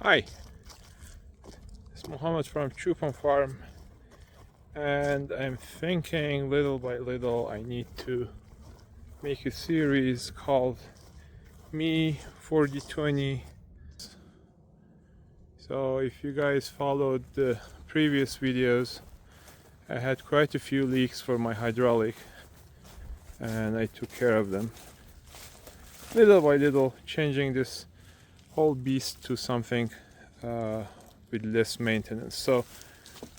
Hi, it's Mohammed from Chupon Farm, and I'm thinking little by little I need to make a series called Me 4020. So if you guys followed the previous videos, I had quite a few leaks for my hydraulic and I took care of them little by little, changing this whole beast to something with less maintenance. So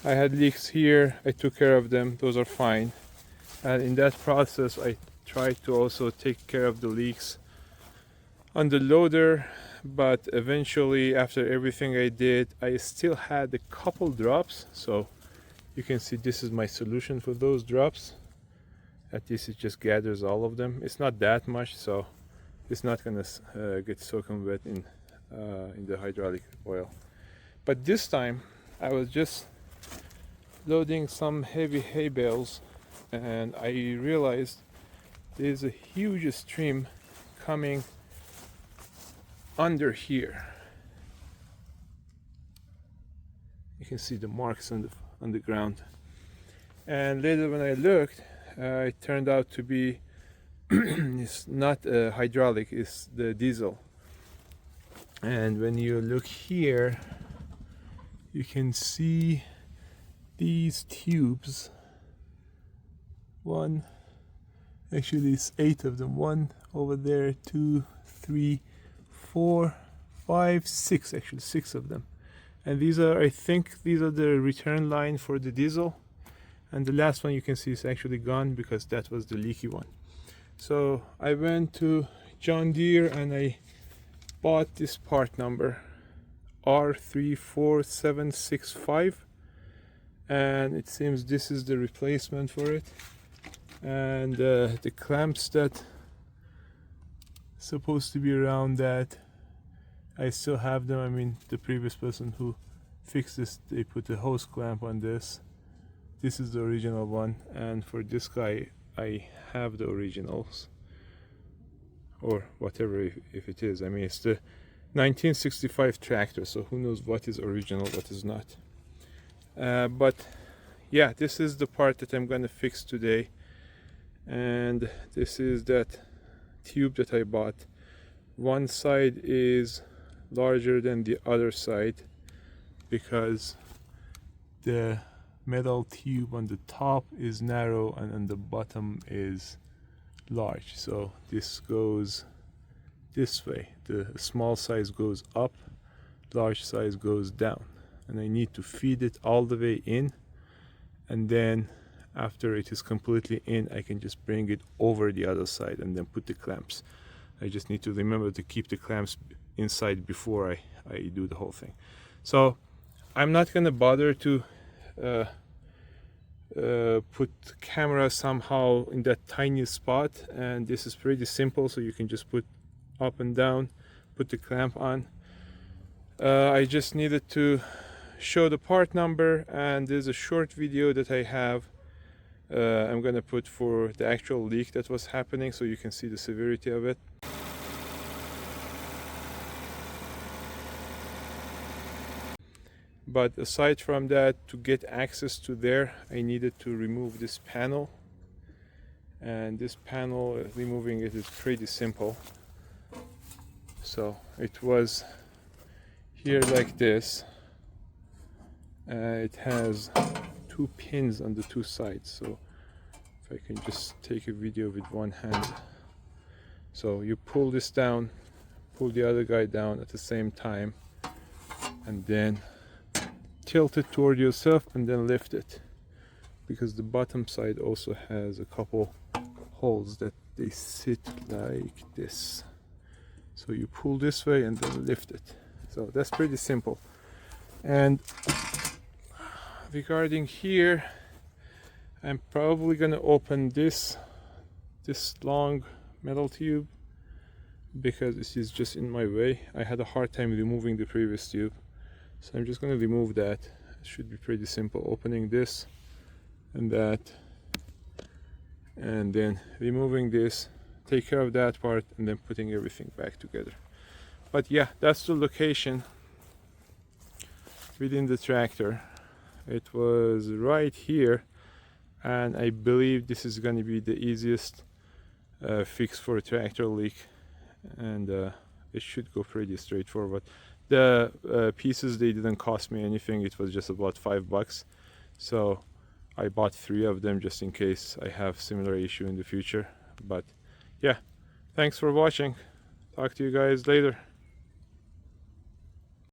I had leaks here, I took care of them, those are fine. And in that process I tried to also take care of the leaks on the loader, but eventually after everything I did, I still had a couple drops. So you can see this is my solution for those drops. At least it just gathers all of them. It's not that much, so it's not gonna get soaking wet in the hydraulic oil. But this time I was just loading some heavy hay bales and I realized there's a huge stream coming under here. You can see the marks on the ground. And later when I looked, it turned out to be it's not hydraulic, it's the diesel. And when you look here, you can see these tubes. Actually it's 8 of them. One over there, 2, 3, 4, 5, 6, actually 6 of them. And these are, I think these are the return line for the diesel. And the last one you can see is actually gone because that was the leaky one. So I went to John Deere and I bought this part number R34765, and it seems this is the replacement for it. And the clamps that supposed to be around that, I still have them. I mean, the previous person who fixed this, they put a hose clamp on this. This is the original one, and for this guy I have the originals, or whatever, if it is. I mean, it's the 1965 tractor, so who knows what is original, what is not. But yeah, this is the part that I'm gonna fix today, and this is that tube that I bought. One side is larger than the other side because the metal tube on the top is narrow and on the bottom is large. So this goes this way. The small size goes up, large size goes down, and I need to feed it all the way in, and then after it is completely in, I can just bring it over the other side and then put the clamps. I just need to remember to keep the clamps inside before I do the whole thing. So I'm not gonna bother to put camera somehow in that tiny spot, and this is pretty simple, so you can just put up and down, put the clamp on. I just needed to show the part number, and there's a short video that I have I'm gonna put for the actual leak that was happening, so you can see the severity of it. But aside from that, to get access to there, I needed to remove this panel. And this panel, removing it is pretty simple. So it was here like this. It has 2 pins on the 2 sides. So if I can just take a video with one hand. So you pull this down, pull the other guy down at the same time, and then tilt it toward yourself and then lift it, because the bottom side also has a couple holes that they sit like this. So you pull this way and then lift it. So that's pretty simple. And regarding here, I'm probably gonna open this long metal tube because this is just in my way. I had a hard time removing the previous tube. So I'm just going to remove that. It should be pretty simple, opening this and that, and then removing this, take care of that part, and then putting everything back together. But yeah, that's the location. within the tractor. It was right here, and I believe this is going to be the easiest fix for a tractor leak, and it should go pretty straightforward. The pieces, they didn't cost me anything. It was just about $5, so I bought 3 of them just in case I have similar issue in the future. But yeah, thanks for watching. Talk to you guys later.